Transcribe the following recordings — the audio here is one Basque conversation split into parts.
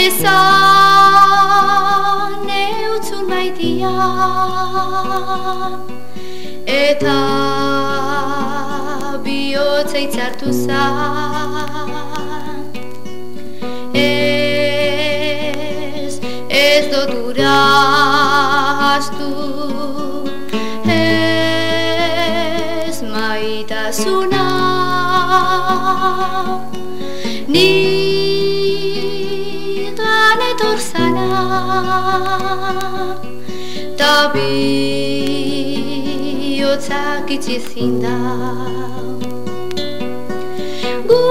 esan eutzun maitia eta bihotza itzartu zan. Ez dodura astu, ez maitasuna, nigan etor zana, ta bihotzak itxi zindau. Gu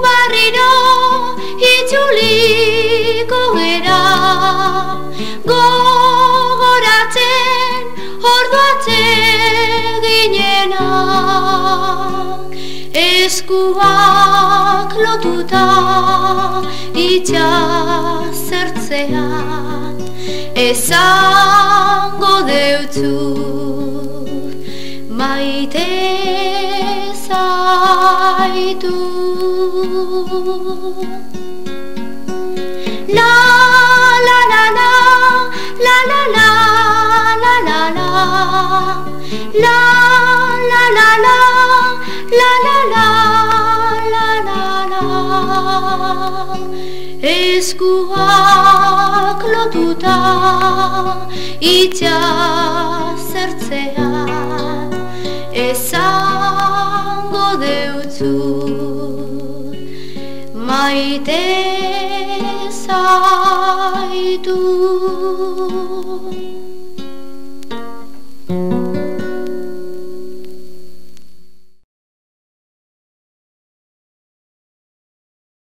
barriro itzuliko gera, gogoratzen orduatze ginenak, eskuak lotuta itxasertzean, esango deutzut maite zaitu. La la la la, la la la, la la la, la la la la, la la la, la la la. Eskuak lotuta itxasertzean, esango deutzut maite zaitu.